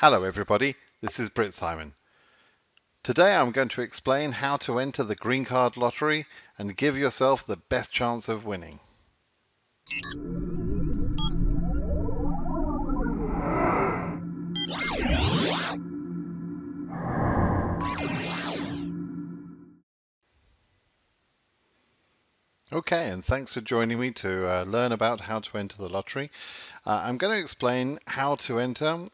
Hello everybody, this is BritSimon. Today I'm going to explain how to enter the green card lottery and give yourself the best chance of winning. Okay, and thanks for joining me to learn about how to enter the lottery. I'm going to explain how to enter,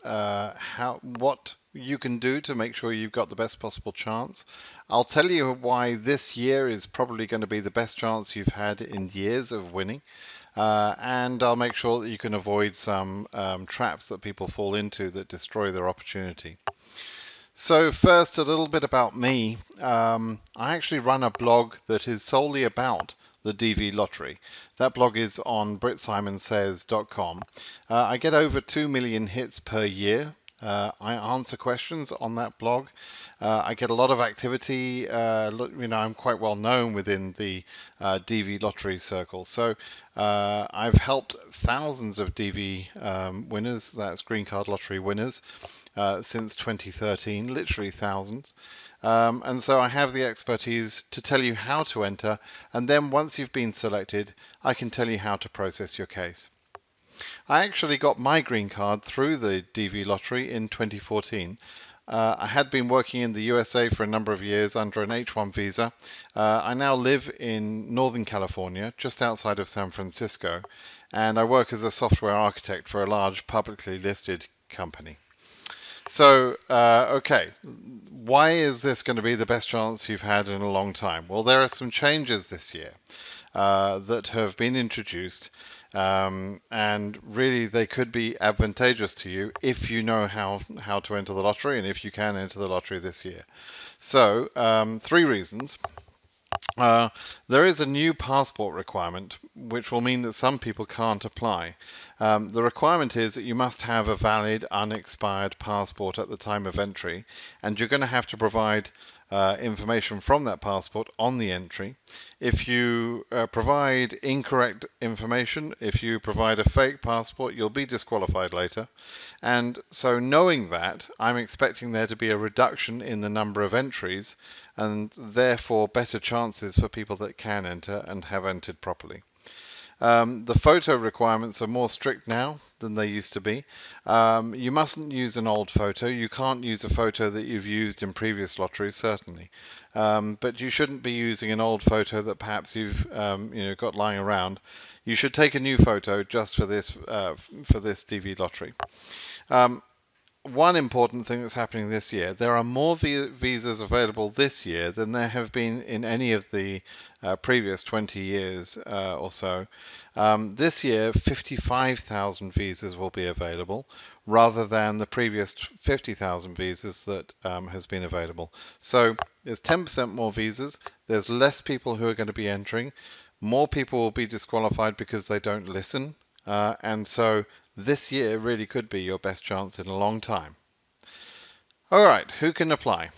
what you can do to make sure you've got the best possible chance. I'll tell you why this year is probably going to be the best chance you've had in years of winning. And I'll make sure that you can avoid some traps that people fall into that destroy their opportunity. So first, a little bit about me. I actually run a blog that is solely about the DV lottery. That blog is on BritSimonSays.com. I get over 2 million hits per year. I answer questions on that blog. I get a lot of activity. I'm quite well known within the DV lottery circle. So I've helped thousands of DV winners, that's green card lottery winners, since 2013, literally thousands. And so I have the expertise to tell you how to enter, and then once you've been selected, I can tell you how to process your case. I actually got my green card through the DV lottery in 2014. I had been working in the USA for a number of years under an H-1 visa. I now live in Northern California, just outside of San Francisco, and I work as a software architect for a large publicly listed company. So, okay, why is this going to be the best chance you've had in a long time? Well, there are some changes this year that have been introduced, and really they could be advantageous to you if you know how to enter the lottery and if you can enter the lottery this year. So, three reasons. There is a new passport requirement, which will mean that some people can't apply. The requirement is that you must have a valid, unexpired passport at the time of entry, and you're going to have to provide information from that passport on the entry. If you provide incorrect information, if you provide a fake passport, you'll be disqualified later. And so knowing that, I'm expecting there to be a reduction in the number of entries and therefore better chances for people that can enter and have entered properly. The photo requirements are more strict now than they used to be. You mustn't use an old photo. You can't use a photo that you've used in previous lotteries, certainly. But you shouldn't be using an old photo that perhaps you've got lying around. You should take a new photo just for this DV lottery. One important thing that's happening this year, there are more visas available this year than there have been in any of the previous 20 years or so. This year, 55,000 visas will be available rather than the previous 50,000 visas that has been available. So there's 10% more visas, there's less people who are going to be entering, more people will be disqualified because they don't listen, and so this year really could be your best chance in a long time. All right, who can apply?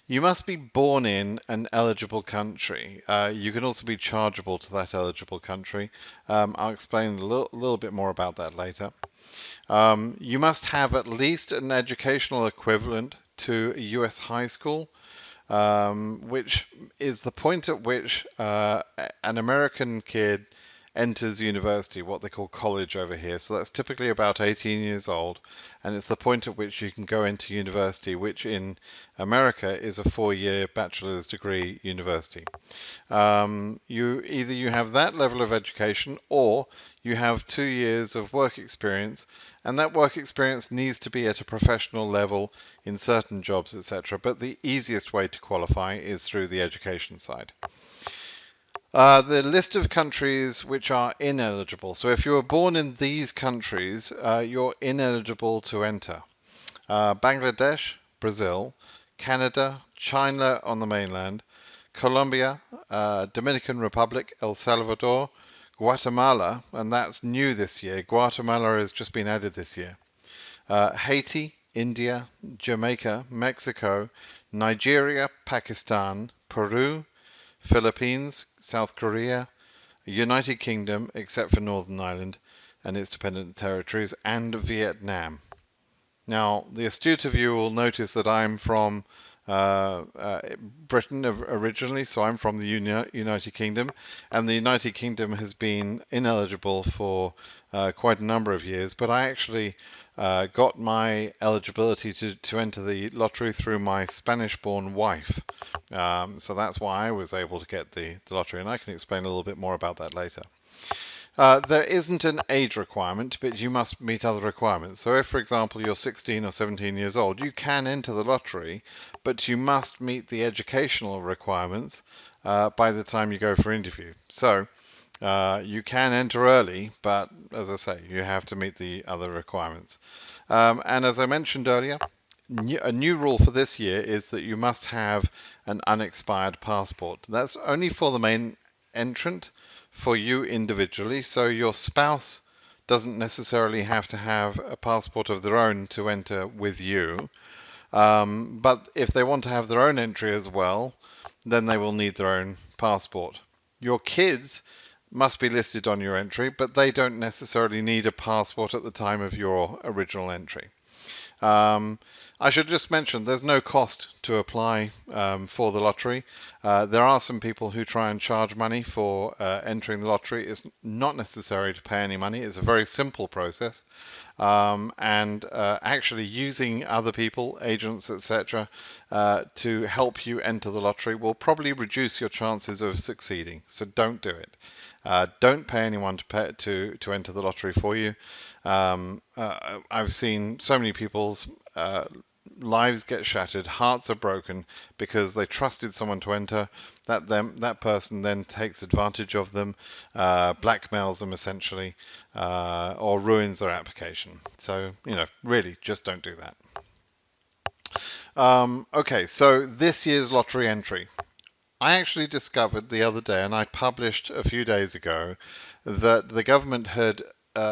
You must be born in an eligible country. You can also be chargeable to that eligible country. I'll explain a little bit more about that later. You must have at least an educational equivalent to a US high school, which is the point at which an American kid enters university, what they call college over here. So that's typically about 18 years old, and it's the point at which you can go into university, which in America is a 4-year bachelor's degree university. You have that level of education, or you have 2 years of work experience, and that work experience needs to be at a professional level in certain jobs, etc. But the easiest way to qualify is through the education side. The list of countries which are ineligible. So if you were born in these countries, you're ineligible to enter. Bangladesh, Brazil, Canada, China on the mainland, Colombia, Dominican Republic, El Salvador, Guatemala, and that's new this year. Guatemala has just been added this year. Haiti, India, Jamaica, Mexico, Nigeria, Pakistan, Peru, Philippines, South Korea, United Kingdom, except for Northern Ireland and its dependent territories, and Vietnam. Now, the astute of you will notice that I'm from Britain originally, so I'm from the United Kingdom, and the United Kingdom has been ineligible for quite a number of years, but I actually got my eligibility to enter the lottery through my Spanish-born wife. So that's why I was able to get the lottery, and I can explain a little bit more about that later. There isn't an age requirement, but you must meet other requirements. So if, for example, you're 16 or 17 years old, you can enter the lottery, but you must meet the educational requirements by the time you go for interview. So you can enter early, but as I say, you have to meet the other requirements. And as I mentioned earlier, a new rule for this year is that you must have an unexpired passport. That's only for the main entrant, for you individually, so your spouse doesn't necessarily have to have a passport of their own to enter with you. But if they want to have their own entry as well, then they will need their own passport. Your kids must be listed on your entry, but they don't necessarily need a passport at the time of your original entry. I should just mention there's no cost to apply for the lottery. There are some people who try and charge money for entering the lottery. It's not necessary to pay any money. It's a very simple process. And actually using other people, agents, etc., to help you enter the lottery will probably reduce your chances of succeeding. So don't do it. Don't pay anyone to enter the lottery for you. I've seen so many people's lives get shattered, hearts are broken because they trusted someone to enter. That person then takes advantage of them, blackmails them essentially, or ruins their application. So really, just don't do that. Okay, so this year's lottery entry. I actually discovered the other day, and I published a few days ago, that the government had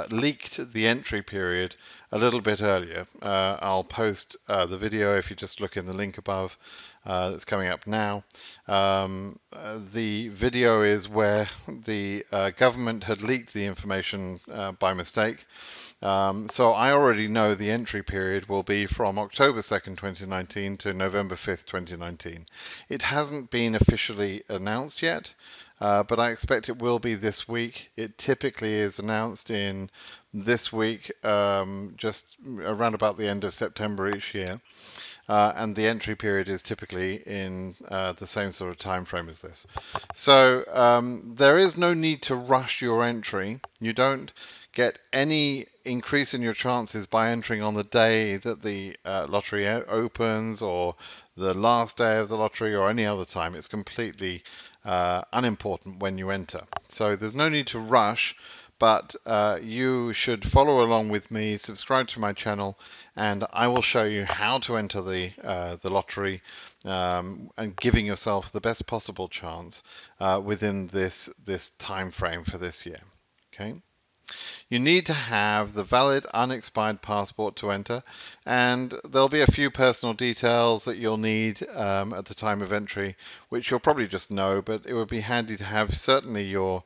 leaked the entry period a little bit earlier. I'll post the video if you just look in the link above that's coming up now. The video is where the government had leaked the information by mistake. So I already know the entry period will be from October 2nd, 2019 to November 5th, 2019. It hasn't been officially announced yet, but I expect it will be this week. It typically is announced in this week, just around about the end of September each year. And the entry period is typically in the same sort of time frame as this. So there is no need to rush your entry. You don't get any increase in your chances by entering on the day that the lottery opens or the last day of the lottery or any other time. It's completely unimportant when you enter. So there's no need to rush, but you should follow along with me, subscribe to my channel, and I will show you how to enter the lottery and giving yourself the best possible chance within this time frame for this year. Okay. You need to have the valid unexpired passport to enter, and there'll be a few personal details that you'll need at the time of entry, which you'll probably just know, but it would be handy to have certainly your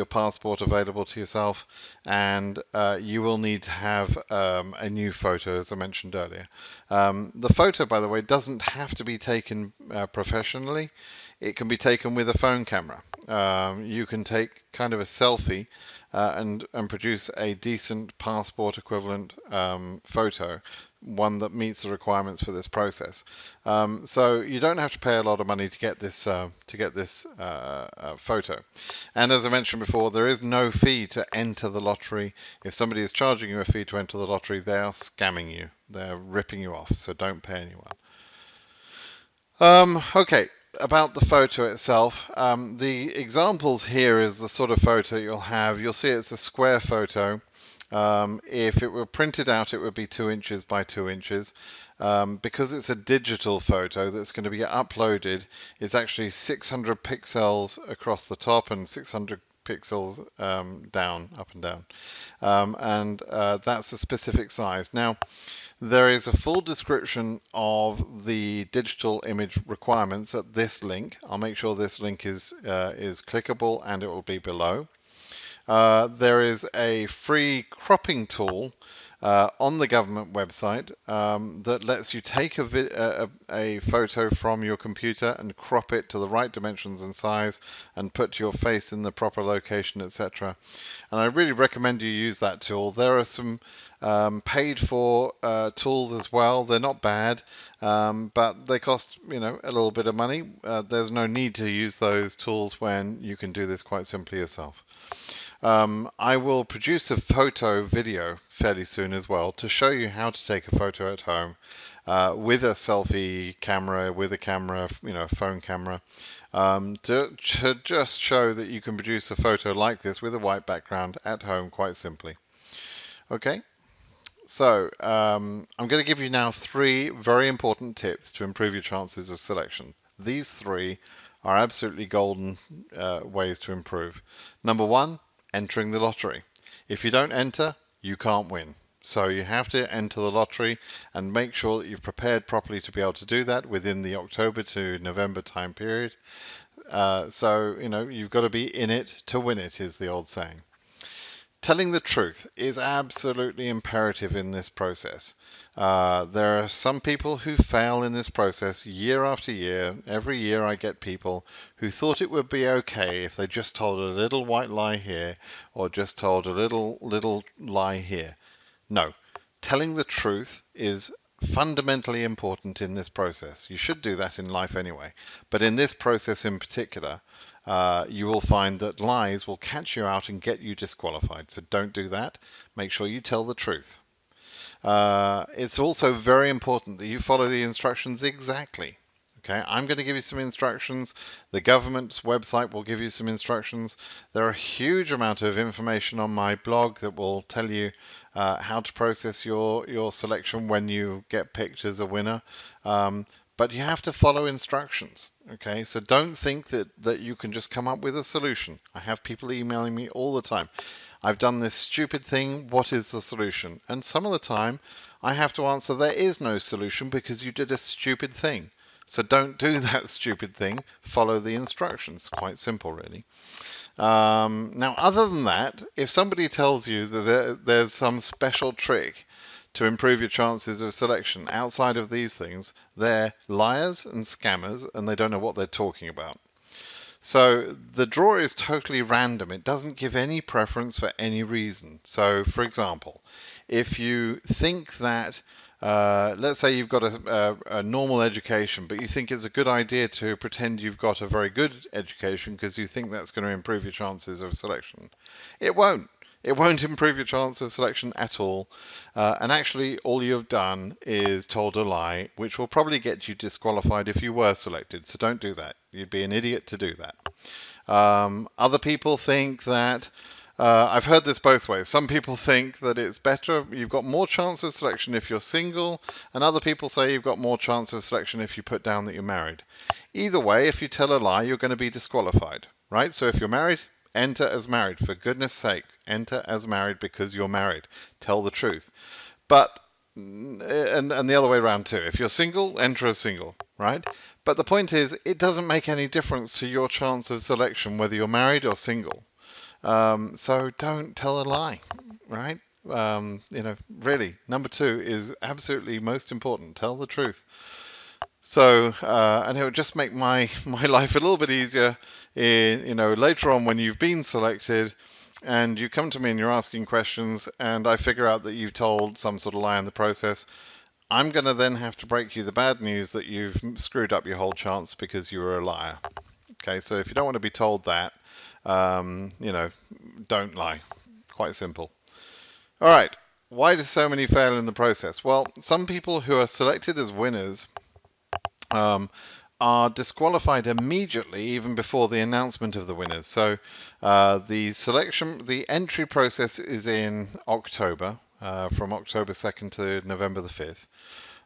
passport available to yourself, and you will need to have a new photo, as I mentioned earlier. The photo, by the way, doesn't have to be taken professionally. It can be taken with a phone camera. You can take kind of a selfie and produce a decent passport equivalent photo, one that meets the requirements for this process. So you don't have to pay a lot of money to get this photo. And as I mentioned before, there is no fee to enter the lottery. If somebody is charging you a fee to enter the lottery, they are scamming you. They're ripping you off. So don't pay anyone. Okay. About the photo itself, the examples here is the sort of photo you'll have. You'll see it's a square photo. If it were printed out, it would be 2 inches by 2 inches. Because it's a digital photo that's going to be uploaded, it's actually 600 pixels across the top and 600 pixels down, up and down. And that's a specific size. Now, there is a full description of the digital image requirements at this link. I'll make sure this link is clickable, and it will be below. There is a free cropping tool on the government website that lets you take a photo from your computer and crop it to the right dimensions and size and put your face in the proper location, etc. And I really recommend you use that tool. There are some paid for tools as well. They're not bad, but they cost a little bit of money. There's no need to use those tools when you can do this quite simply yourself. I will produce a photo video fairly soon as well to show you how to take a photo at home with a selfie camera, with a camera, phone camera, to just show that you can produce a photo like this with a white background at home quite simply. Okay, so I'm going to give you now 3 very important tips to improve your chances of selection. These 3 are absolutely golden ways to improve. Number 1, entering the lottery. If you don't enter, you can't win. So you have to enter the lottery and make sure that you've prepared properly to be able to do that within the October to November time period. So you've got to be in it to win it, is the old saying. Telling the truth is absolutely imperative in this process. There are some people who fail in this process year after year. Every year I get people who thought it would be okay if they just told a little white lie here or just told a little lie here. No, telling the truth is fundamentally important in this process. You should do that in life anyway, but in this process in particular, you will find that lies will catch you out and get you disqualified. So don't do that. Make sure you tell the truth. It's also very important that you follow the instructions exactly. Okay, I'm going to give you some instructions. The government's website will give you some instructions. There are a huge amount of information on my blog that will tell you how to process your selection when you get picked as a winner. But you have to follow instructions. Okay, so don't think that you can just come up with a solution. I have people emailing me all the time. I've done this stupid thing. What is the solution? And some of the time I have to answer there is no solution because you did a stupid thing. So don't do that stupid thing. Follow the instructions. Quite simple, really. Now, other than that, if somebody tells you that there's some special trick to improve your chances of selection outside of these things, they're liars and scammers, and they don't know what they're talking about. So the draw is totally random. It doesn't give any preference for any reason. So, for example, if you think that let's say you've got a normal education, but you think it's a good idea to pretend you've got a very good education because you think that's going to improve your chances of selection. It won't. It won't improve your chance of selection at all. And actually, all you've done is told a lie, which will probably get you disqualified if you were selected. So don't do that. You'd be an idiot to do that. Other people think that I've heard this both ways. Some people think that it's better, you've got more chance of selection if you're single, and other people say you've got more chance of selection if you put down that you're married. Either way, if you tell a lie, you're going to be disqualified, right? So if you're married, enter as married. For goodness sake, enter as married because you're married. Tell the truth. But, and the other way around too. If you're single, enter as single, right? But the point is, it doesn't make any difference to your chance of selection whether you're married or single. So don't tell a lie, right? Really, number 2 is absolutely most important. Tell the truth. So, and it would just make my life a little bit easier later on when you've been selected and you come to me and you're asking questions and I figure out that you've told some sort of lie in the process. I'm going to then have to break you the bad news that you've screwed up your whole chance because you were a liar. Okay, so if you don't want to be told that, don't lie. Quite simple. All right, why do so many fail in the process? Well, some people who are selected as winners are disqualified immediately, even before the announcement of the winners. So the entry process is in October, from October 2nd to November the 5th.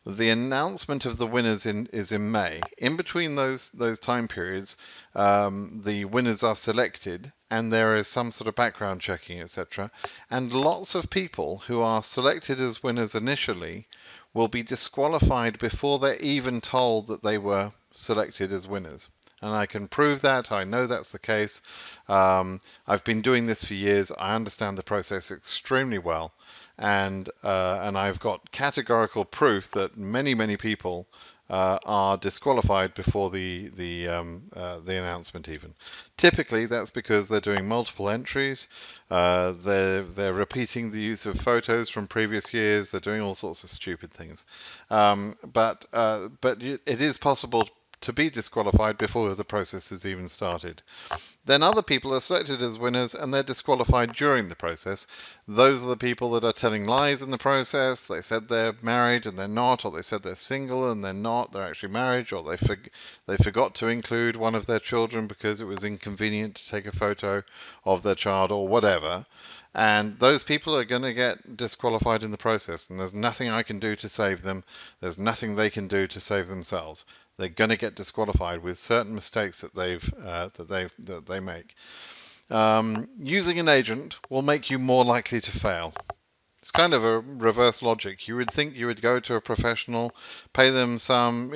The announcement of the winners is in May. In between those time periods, the winners are selected and there is some sort of background checking, etc. And lots of people who are selected as winners initially will be disqualified before they're even told that they were selected as winners. And I can prove that. I know that's the case. I've been doing this for years. I understand the process extremely well. and I've got categorical proof that many people are disqualified before the announcement even. Typically, that's because they're doing multiple entries. They're repeating the use of photos from previous years. They're doing all sorts of stupid things. But it is possible to be disqualified before the process has even started. Then other people are selected as winners and they're disqualified during the process. Those are the people that are telling lies in the process. They said they're married and they're not, or they said they're single and they're not, they're actually married, or they forgot to include one of their children because it was inconvenient to take a photo of their child or whatever. And those people are going to get disqualified in the process, and there's nothing I can do to save them. There's nothing they can do to save themselves. They're going to get disqualified with certain mistakes that they make. Using an agent will make you more likely to fail. It's kind of a reverse logic. You would think you would go to a professional, pay them some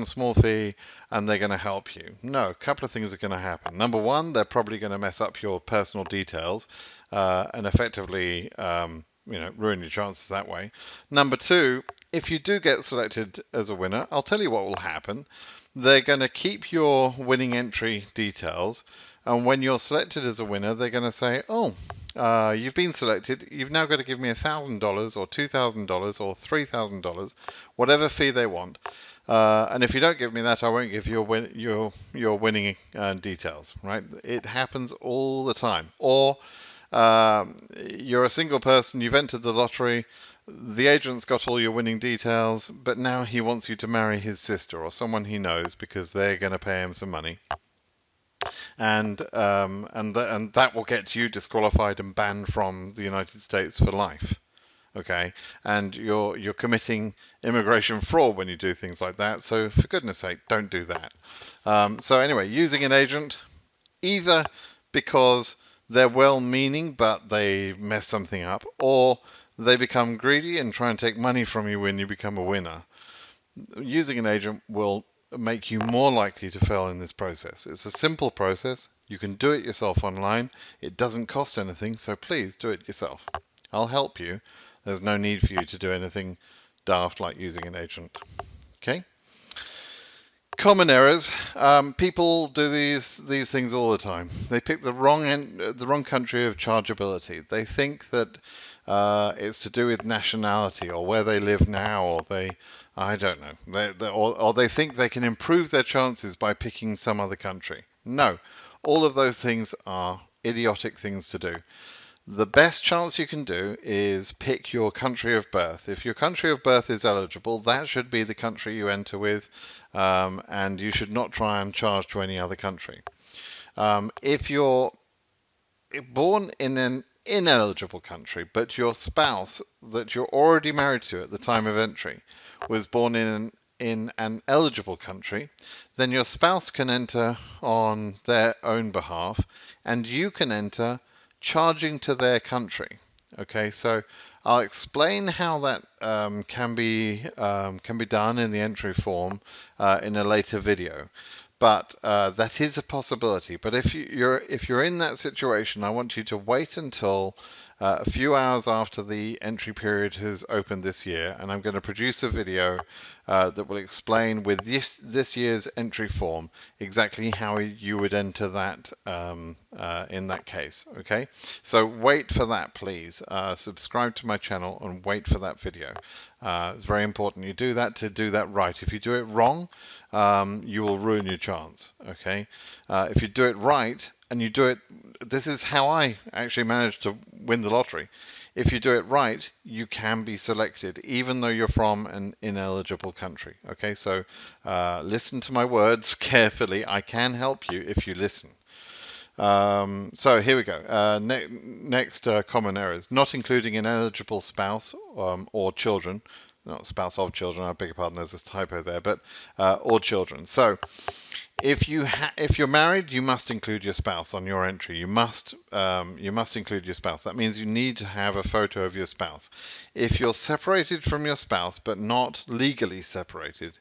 small fee, and they're going to help you. No, a couple of things are going to happen. Number one, they're probably going to mess up your personal details and effectively ruin your chances that way. Number two, if you do get selected as a winner, I'll tell you what will happen. They're going to keep your winning entry details, and when you're selected as a winner, they're going to say, oh, you've been selected. You've now got to give me $1,000 or $2,000 or $3,000, whatever fee they want. And if you don't give me that, I won't give you your winning details. Right? It happens all the time. Or you're a single person. You've entered the lottery. The agent's got all your winning details, but now he wants you to marry his sister or someone he knows because they're going to pay him some money. And that will get you disqualified and banned from the United States for life. Okay, and you're committing immigration fraud when you do things like that. So for goodness sake, don't do that. So anyway, using an agent, either because they're well-meaning but they mess something up, or they become greedy and try and take money from you when you become a winner. Using an agent will make you more likely to fail in this process. It's a simple process. You can do it yourself online. It doesn't cost anything, so please do it yourself. I'll help you. There's no need for you to do anything daft like using an agent. Okay? Common errors. People do these things all the time. They pick the wrong country of chargeability. They think that it's to do with nationality or where they live now, or I don't know, or they think they can improve their chances by picking some other country. No, all of those things are idiotic things to do. The best chance you can do is pick your country of birth. If your country of birth is eligible, that should be the country you enter with, and you should not try and charge to any other country. If you're born in an ineligible country, but your spouse that you're already married to at the time of entry was born in an eligible country, then your spouse can enter on their own behalf, and you can enter charging to their country. Okay, so I'll explain how that can be done in the entry form in a later video. But that is a possibility. But if you're in that situation, I want you to wait until a few hours after the entry period has opened this year, and I'm going to produce a video that will explain with this year's entry form exactly how you would enter that in that case. Okay, so wait for that, please. Subscribe to my channel and wait for that video. It's very important you do that to do that right. If you do it wrong, you will ruin your chance. Okay, if you do it right and you do it, this is how I actually managed to win the lottery. If you do it right, you can be selected, even though you're from an ineligible country. Okay, so listen to my words carefully. I can help you if you listen. So here we go. Next common errors: not including an eligible spouse or children. Not spouse of children. I beg your pardon. There's this typo there, but or children. So if you're married, you must include your spouse on your entry. You must include your spouse. That means you need to have a photo of your spouse. If you're separated from your spouse but not legally separated,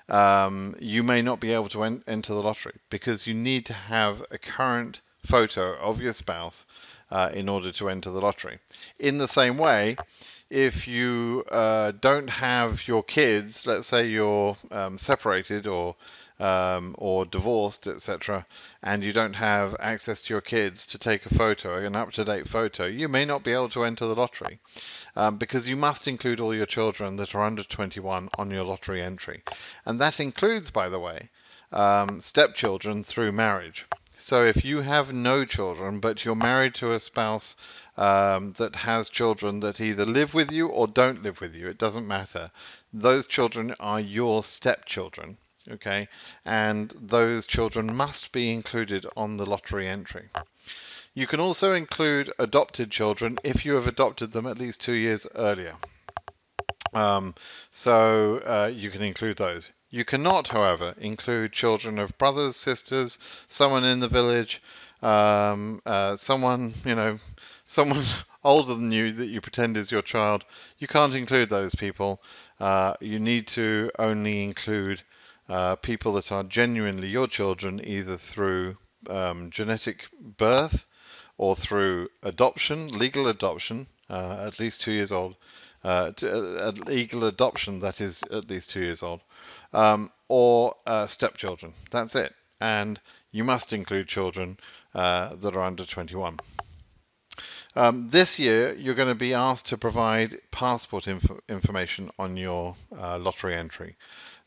you may not be able to enter the lottery because you need to have a current photo of your spouse in order to enter the lottery. In the same way, if you don't have your kids, let's say you're separated or divorced, etc., and you don't have access to your kids to take a photo, an up-to-date photo, you may not be able to enter the lottery because you must include all your children that are under 21 on your lottery entry. And that includes, by the way, stepchildren through marriage. So if you have no children, but you're married to a spouse that has children that either live with you or don't live with you, it doesn't matter. Those children are your stepchildren, okay? And those children must be included on the lottery entry. You can also include adopted children if you have adopted them at least 2 years earlier. So you can include those. You cannot, however, include children of brothers, sisters, someone in the village, someone, someone older than you that you pretend is your child. You can't include those people. You need to only include people that are genuinely your children, either through genetic birth or through adoption, legal adoption, at least 2 years old, legal adoption that is at least 2 years old, or stepchildren. That's it. And you must include children that are under 21. This year, you're going to be asked to provide passport information on your lottery entry.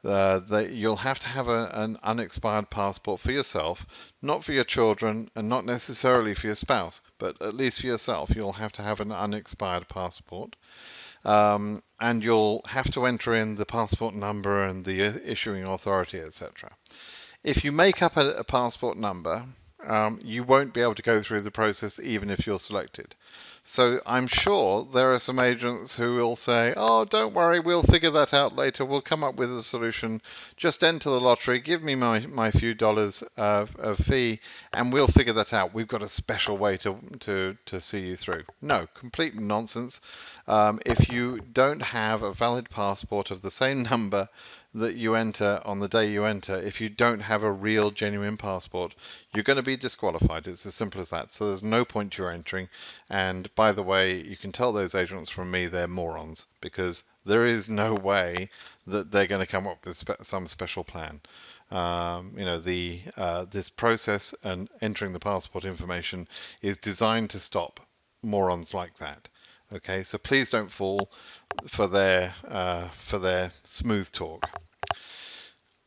You'll have to have an unexpired passport for yourself, not for your children and not necessarily for your spouse, but at least for yourself. You'll have to have an unexpired passport. And you'll have to enter in the passport number and the issuing authority, etc. If you make up a passport number, you won't be able to go through the process even if you're selected. So I'm sure there are some agents who will say, oh, don't worry, we'll figure that out later. We'll come up with a solution. Just enter the lottery, give me my few dollars of fee, and we'll figure that out. We've got a special way to see you through. No, complete nonsense. If you don't have a valid passport of the same number that you enter on the day you enter, if you don't have a real genuine passport, you're going to be disqualified. It's as simple as that. So there's no point you're entering. And by the way, you can tell those agents from me they're morons, because there is no way that they're going to come up with some special plan. This process and entering the passport information is designed to stop morons like that. Okay, so please don't fall for their smooth talk.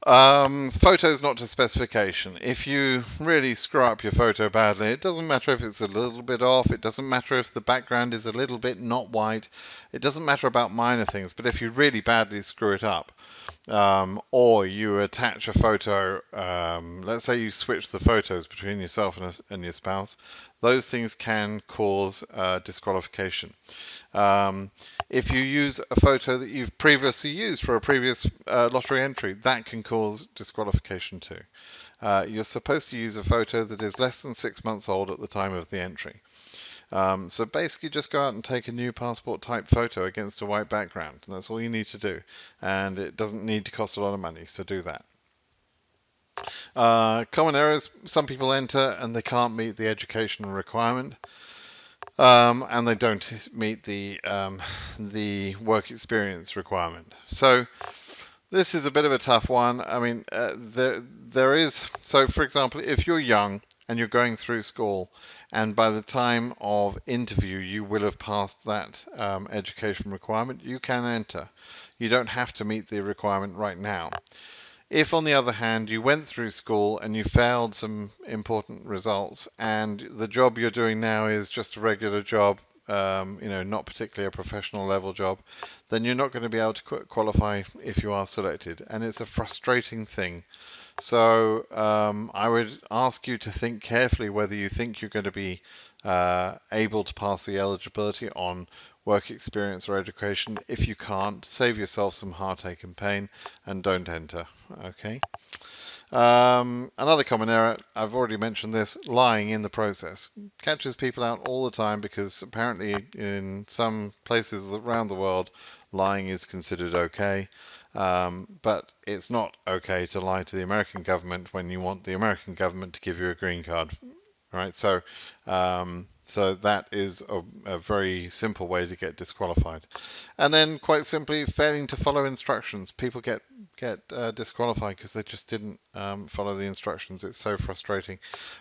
Photos not to specification. If you really screw up your photo badly, it doesn't matter if it's a little bit off, it doesn't matter if the background is a little bit not white, it doesn't matter about minor things, but if you really badly screw it up, or you attach a photo, let's say you switch the photos between yourself and your spouse, those things can cause disqualification. If you use a photo that you've previously used for a previous lottery entry, that can cause disqualification too. You're supposed to use a photo that is less than 6 months old at the time of the entry. So basically just go out and take a new passport type photo against a white background, and that's all you need to do. And it doesn't need to cost a lot of money, so do that. Common errors, some people enter and they can't meet the educational requirement. And they don't meet the work experience requirement. So this is a bit of a tough one. I mean, there is, so for example, if you're young and you're going through school, and by the time of interview you will have passed that education requirement, you can enter. You don't have to meet the requirement right now. If, on the other hand, you went through school and you failed some important results, and the job you're doing now is just a regular job, not particularly a professional level job, then you're not going to be able to qualify if you are selected. And it's a frustrating thing. So I would ask you to think carefully whether you think you're going to be able to pass the eligibility on work experience or education. If you can't, save yourself some heartache and pain and don't enter. Okay. Another common error, I've already mentioned this, lying in the process. Catches people out all the time because apparently in some places around the world, lying is considered okay. But it's not okay to lie to the American government when you want the American government to give you a green card. Right? So So that is a very simple way to get disqualified. And then, quite simply, failing to follow instructions. People get disqualified because they just didn't follow the instructions. It's so frustrating.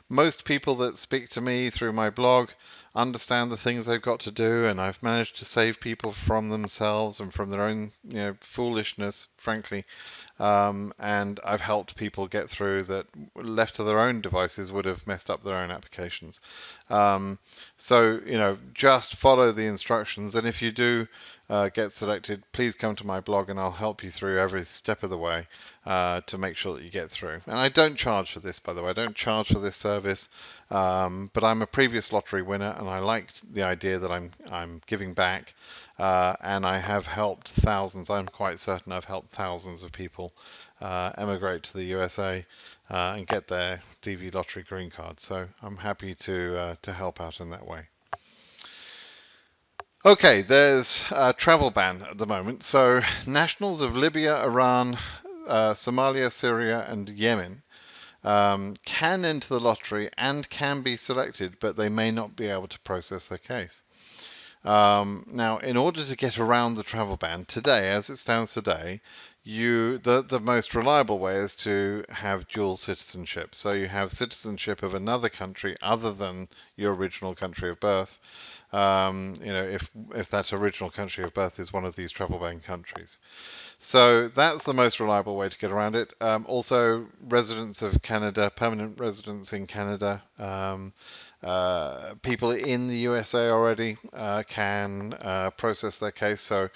Most people that speak to me through my blog understand the things they've got to do, and I've managed to save people from themselves and from their own, foolishness, frankly. And I've helped people get through that, left to their own devices, would have messed up their own applications. So, just follow the instructions. And if you do get selected, please come to my blog and I'll help you through every step of the way to make sure that you get through. And I don't charge for this, by the way. I don't charge for this service, but I'm a previous lottery winner and I liked the idea that I'm giving back. And I have helped thousands. I'm quite certain I've helped thousands of people emigrate to the USA and get their DV lottery green card. So I'm happy to help out in that way. Okay, there's a travel ban at the moment. So nationals of Libya, Iran, Somalia, Syria, and Yemen can enter the lottery and can be selected, but they may not be able to process their case. Now, in order to get around the travel ban today, as it stands today, the most reliable way is to have dual citizenship. So you have citizenship of another country other than your original country of birth. If that original country of birth is one of these travel ban countries. So that's the most reliable way to get around it. Also, residents of Canada, permanent residents in Canada, people in the USA already can process their case. So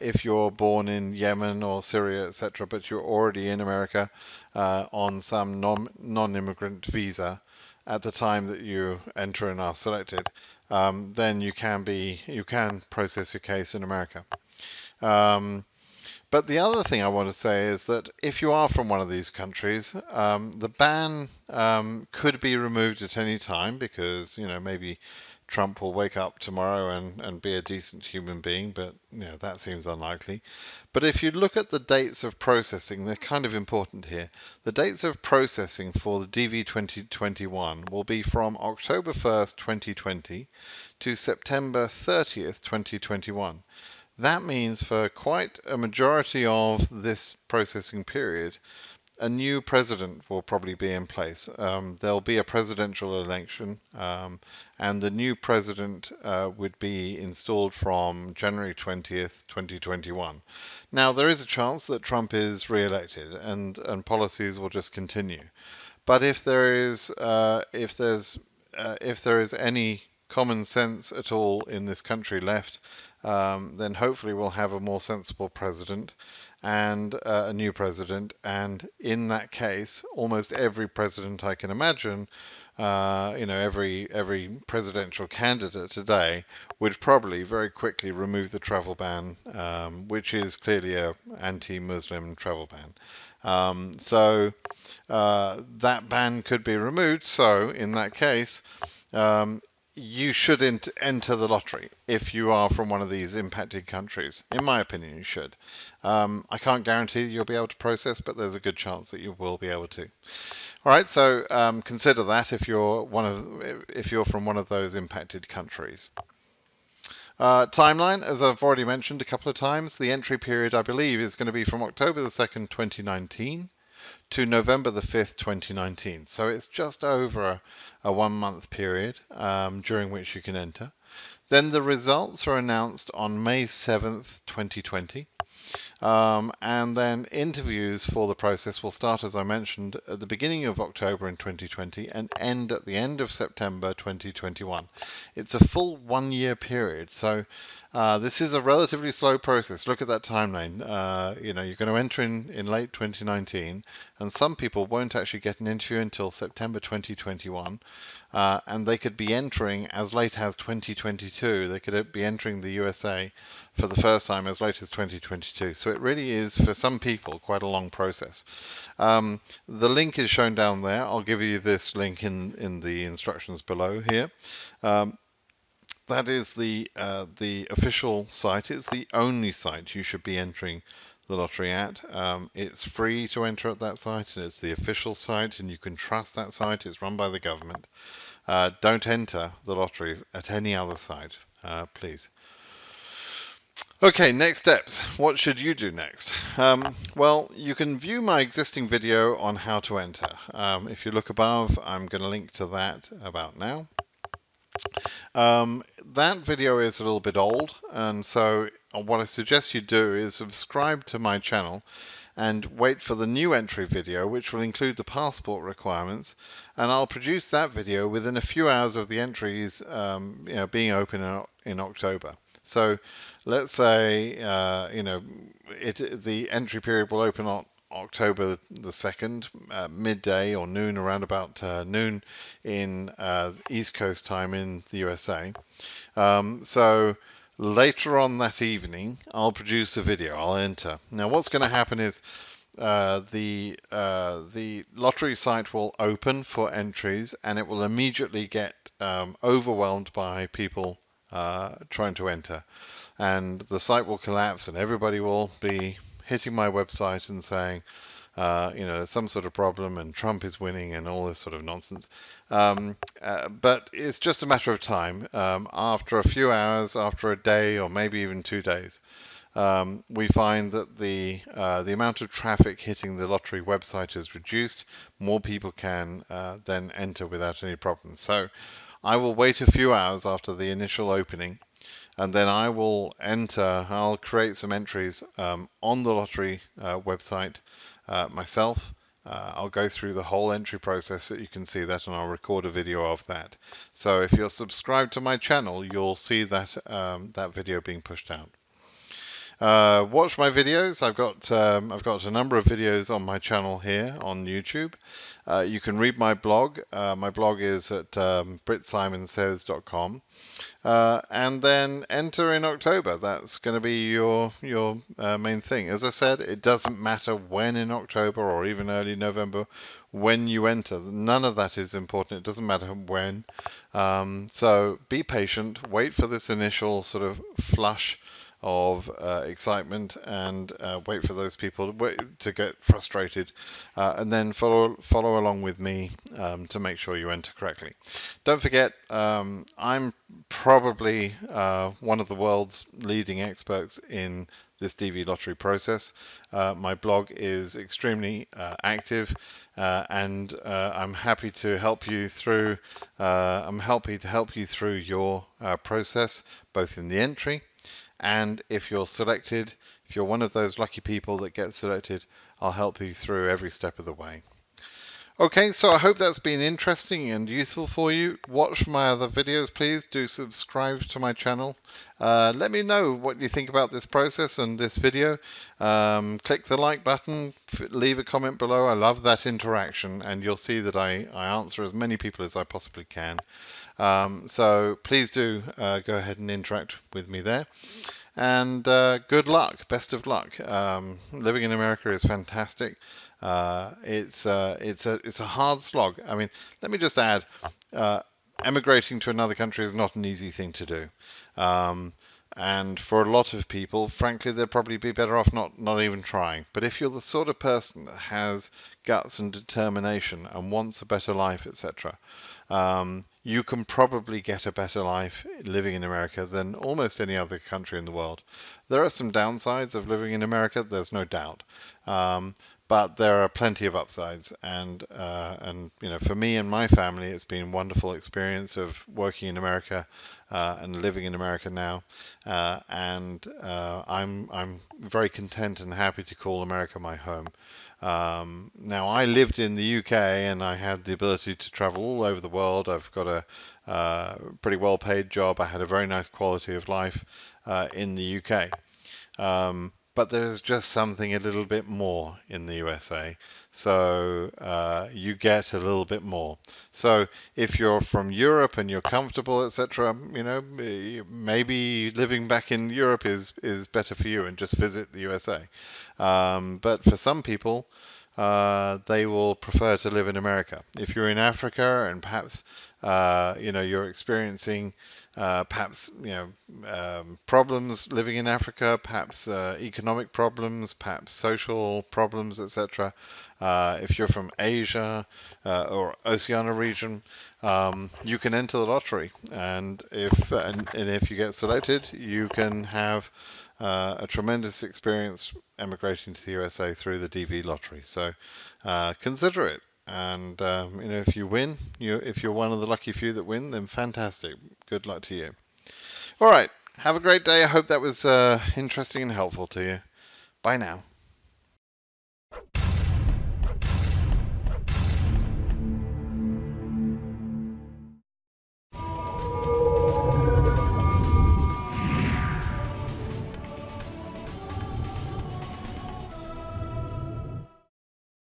if you're born in Yemen or Syria, etc., but you're already in America on some non-immigrant visa at the time that you enter and are selected, then you can process your case in America. But the other thing I want to say is that if you are from one of these countries, the ban could be removed at any time because, maybe Trump will wake up tomorrow and be a decent human being, but that seems unlikely. But if you look at the dates of processing, they're kind of important here. The dates of processing for the DV2021 will be from October 1st, 2020 to September 30th, 2021. That means for quite a majority of this processing period, a new president will probably be in place. There'll be a presidential election, and the new president would be installed from January 20th, 2021. Now, there is a chance that Trump is re-elected and policies will just continue. But if there is any common sense at all in this country left, then hopefully we'll have a more sensible president and a new president. And in that case, almost every president I can imagine, every presidential candidate today would probably very quickly remove the travel ban, which is clearly an anti-Muslim travel ban. So that ban could be removed. So in that case, you should enter the lottery if you are from one of these impacted countries. In my opinion, you should. I can't guarantee you'll be able to process, but there's a good chance that you will be able to. All right, so consider that if you're from one of those impacted countries. Timeline, as I've already mentioned a couple of times, the entry period, I believe, is going to be from October the 2nd, 2019 to November the 5th, 2019. So it's just over a 1 month period during which you can enter. Then the results are announced on May 7th, 2020. And then interviews for the process will start, as I mentioned, at the beginning of October in 2020 and end at the end of September 2021. It's a full 1 year period. So this is a relatively slow process. Look at that timeline. You're going to enter in late 2019, and some people won't actually get an interview until September 2021. And they could be entering as late as 2022. They could be entering the USA for the first time as late as 2022. So it really is, for some people, quite a long process. The link is shown down there. I'll give you this link in the instructions below here. That is the official site. It's the only site you should be entering the lottery at. It's free to enter at that site, and it's the official site, and you can trust that site. It's run by the government. Don't enter the lottery at any other site, please. Okay, next steps. What should you do next? Well, you can view my existing video on how to enter. If you look above, I'm going to link to that about now. That video is a little bit old, and so what I suggest you do is subscribe to my channel and wait for the new entry video, which will include the passport requirements, and I'll produce that video within a few hours of the entries being open in October. So let's say the entry period will open on October the 2nd, midday or noon, around about noon in East Coast time in the USA. So later on that evening, I'll produce a video. I'll enter. Now, what's going to happen is the lottery site will open for entries, and it will immediately get overwhelmed by people trying to enter, and the site will collapse, and everybody will be hitting my website and saying, there's some sort of problem and Trump is winning and all this sort of nonsense. But it's just a matter of time. After a few hours, after a day, or maybe even 2 days, we find that the amount of traffic hitting the lottery website is reduced. More people can then enter without any problems. So I will wait a few hours after the initial opening, and then I will enter. I'll create some entries on the lottery website myself. I'll go through the whole entry process so you can see that, and I'll record a video of that. So if you're subscribed to my channel, you'll see that that video being pushed out. Watch my videos. I've got a number of videos on my channel here on YouTube. You can read my blog. My blog is at BritSimonSays.com. And then enter in October. That's going to be your main thing. As I said, it doesn't matter when in October or even early November when you enter. None of that is important. It doesn't matter when. So be patient. Wait for this initial sort of flush of excitement, and wait for those people to get frustrated, and then follow along with me to make sure you enter correctly. Don't forget, I'm probably one of the world's leading experts in this DV lottery process. My blog is extremely active, and I'm happy to help you through. Your process, both in the entry, and if you're selected, if you're one of those lucky people that get selected, I'll help you through every step of the way. Okay, so I hope that's been interesting and useful for you. Watch my other videos, please. Do subscribe to my channel. Let me know what you think about this process and this video. Click the like button, leave a comment below. I love that interaction, and you'll see that I answer as many people as I possibly can. So please do go ahead and interact with me there. And good luck, best of luck. Living in America is fantastic. It's a hard slog. I mean, let me just add, emigrating to another country is not an easy thing to do. And for a lot of people, frankly, they'd probably be better off not even trying. But if you're the sort of person that has guts and determination and wants a better life, etc., you can probably get a better life living in America than almost any other country in the world. There are some downsides of living in America, there's no doubt. But there are plenty of upsides, and for me and my family, it's been a wonderful experience of working in America and living in America now, and I'm very content and happy to call America my home. Now, I lived in the UK, and I had the ability to travel all over the world. I've got a pretty well-paid job. I had a very nice quality of life in the UK. But there's just something a little bit more in the USA. So you get a little bit more. So if you're from Europe and you're comfortable, etc., maybe living back in Europe is better for you, and just visit the USA. But for some people, they will prefer to live in America. If you're in Africa and perhaps you're experiencing problems living in Africa, perhaps economic problems, perhaps social problems, etc., If you're from Asia or Oceania region, you can enter the lottery, and if you get selected, you can have a tremendous experience emigrating to the USA through the DV lottery. So consider it. And if you win, if you're one of the lucky few that win, then fantastic. Good luck to you. All right. Have a great day. I hope that was interesting and helpful to you. Bye now.